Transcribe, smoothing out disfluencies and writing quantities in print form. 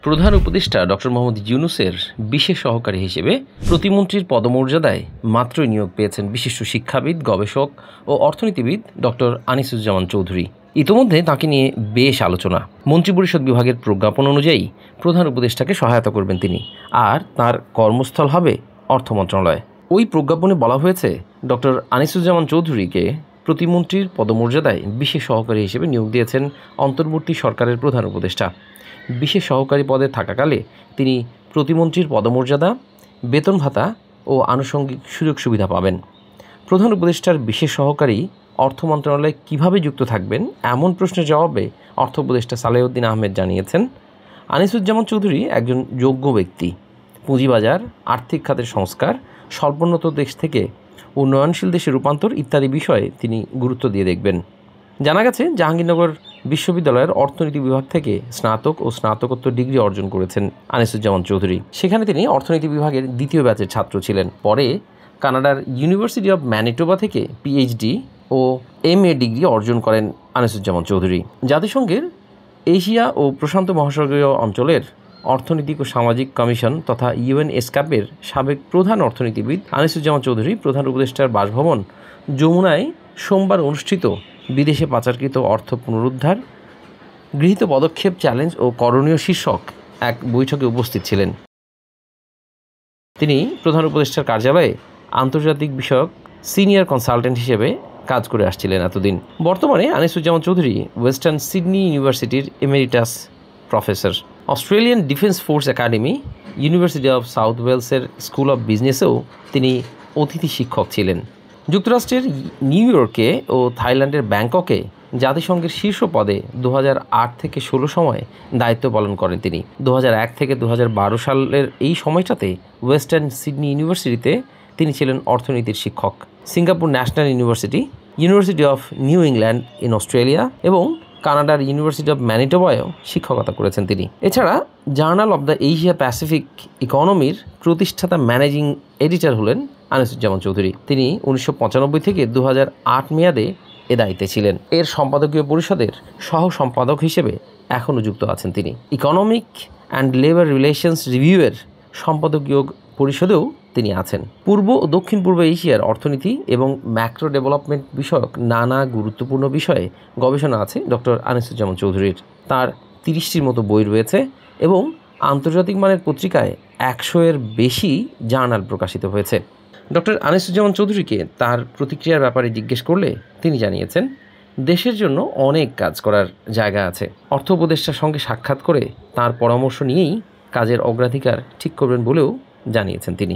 প্রধান উপদেষ্টা ডক্টর মোহাম্মদ ইউনূসের বিশেষ সহকারী হিসেবে প্রতিমন্ত্রীর পদমর্যাদায় মাত্রই নিয়োগ পেয়েছেন বিশিষ্ট শিক্ষাবিদ, গবেষক ও অর্থনীতিবিদ ডক্টর আনিসুজ্জামান চৌধুরী। ইতোমধ্যে তাঁকে নিয়ে বেশ আলোচনা। মন্ত্রিপরিষদ বিভাগের প্রজ্ঞাপন অনুযায়ী প্রধান উপদেষ্টাকে সহায়তা করবেন তিনি, আর তার কর্মস্থল হবে অর্থ মন্ত্রণালয়। ওই প্রজ্ঞাপনে বলা হয়েছে ডক্টর আনিসুজ্জামান চৌধুরীকে প্রতিমন্ত্রীর পদমর্যাদায় বিশেষ সহকারী হিসেবে নিয়োগ দিয়েছেন অন্তর্বর্তী সরকারের প্রধান উপদেষ্টা। বিশেষ সহকারী পদে থাকাকালে তিনি প্রতিমন্ত্রীর পদমর্যাদা, বেতন ভাতা ও আনুষঙ্গিক সুযোগ সুবিধা পাবেন। প্রধান উপদেষ্টার বিশেষ সহকারী অর্থ মন্ত্রণালয়ে কীভাবে যুক্ত থাকবেন, এমন প্রশ্নের জবাবে অর্থ উপদেষ্টা সালেহউদ্দিন আহমেদ জানিয়েছেন, আনিসুজ্জামান চৌধুরী একজন যোগ্য ব্যক্তি। পুঁজিবাজার, আর্থিক খাতের সংস্কার, স্বল্পোন্নত দেশ থেকে উন্নয়নশীল দেশে রূপান্তর ইত্যাদি বিষয়ে তিনি গুরুত্ব দিয়ে দেখবেন। জানা গেছে, জাহাঙ্গীরনগর বিশ্ববিদ্যালয়ের অর্থনীতি বিভাগ থেকে স্নাতক ও স্নাতকোত্তর ডিগ্রি অর্জন করেছেন আনিসুজ্জামান চৌধুরী। সেখানে তিনি অর্থনীতি বিভাগের দ্বিতীয় ব্যাচের ছাত্র ছিলেন। পরে কানাডার ইউনিভার্সিটি অব ম্যানিটোবা থেকে পিএইচডি ও এমএ ডিগ্রি অর্জন করেন আনিসুজ্জামান চৌধুরী। জাতিসংঘের এশিয়া ও প্রশান্ত মহাসাগরীয় অঞ্চলের অর্থনৈতিক ও সামাজিক কমিশন তথা ইউএনএসক্যাপের সাবেক প্রধান অর্থনীতিবিদ আনিসুজ্জামান চৌধুরী প্রধান উপদেষ্টার বাসভবন যমুনায় সোমবার অনুষ্ঠিত বিদেশে পাচারকৃত অর্থ পুনরুদ্ধার, গৃহীত পদক্ষেপ, চ্যালেঞ্জ ও করণীয় শীর্ষক এক বৈঠকে উপস্থিত ছিলেন। তিনি প্রধান উপদেষ্টার কার্যালয়ে আন্তর্জাতিক বিষয়ক সিনিয়র কনসালটেন্ট হিসেবে কাজ করে আসছিলেন এতদিন। বর্তমানে আনিসুজ্জামান চৌধুরী ওয়েস্টার্ন সিডনি ইউনিভার্সিটির emeritus professor. Australian defence force academy, university of south ওয়েলসের স্কুল অব বিজনেসেও তিনি অতিথি শিক্ষক ছিলেন। যুক্তরাষ্ট্রের নিউ ইয়র্কে ও থাইল্যান্ডের ব্যাংককে জাতিসংঘের শীর্ষ পদে 2008 থেকে 16 সময়ে দায়িত্ব পালন করেন তিনি। 2001 থেকে 2012 সালের এই সময়টাতে ওয়েস্টার্ন সিডনি ইউনিভার্সিটিতে তিনি ছিলেন অর্থনীতির শিক্ষক। Singapore National University, University of New England in Australia এবং কানাডার ইউনিভার্সিটি অব ম্যানিটোবায়ও শিক্ষকতা করেছেন তিনি। এছাড়া Journal of the Asia Pacific ইকোনমির প্রতিষ্ঠাতা ম্যানেজিং এডিটর হলেন আনিসুজ্জামান চৌধুরী। তিনি 1995 থেকে 2008 মেয়াদে এ দায়িত্বে ছিলেন। এর সম্পাদকীয় পরিষদের সহ সম্পাদক হিসেবে এখনও যুক্ত আছেন তিনি। ইকোনমিক অ্যান্ড লেবার রিলেশনস রিভিউয়ের সম্পাদকীয় পরিষদেও তিনি আছেন। পূর্ব ও দক্ষিণ পূর্ব এশিয়ার অর্থনীতি এবং ম্যাক্রো ডেভেলপমেন্ট বিষয়ক নানা গুরুত্বপূর্ণ বিষয়ে গবেষণা আছে ডক্টর আনিসুজ্জামান চৌধুরীর। তার 30টির মতো বই রয়েছে এবং আন্তর্জাতিক মানের পত্রিকায় 100-এর বেশি জার্নাল প্রকাশিত হয়েছে। ডক্টর আনিসুজ্জামান চৌধুরীকে তার প্রতিক্রিয়ার ব্যাপারে জিজ্ঞেস করলে তিনি জানিয়েছেন, দেশের জন্য অনেক কাজ করার জায়গা আছে। অর্থ উপদেষ্টার সঙ্গে সাক্ষাৎ করে তার পরামর্শ নিয়েই কাজের অগ্রাধিকার ঠিক করবেন বলেও জানিয়েছেন তিনি।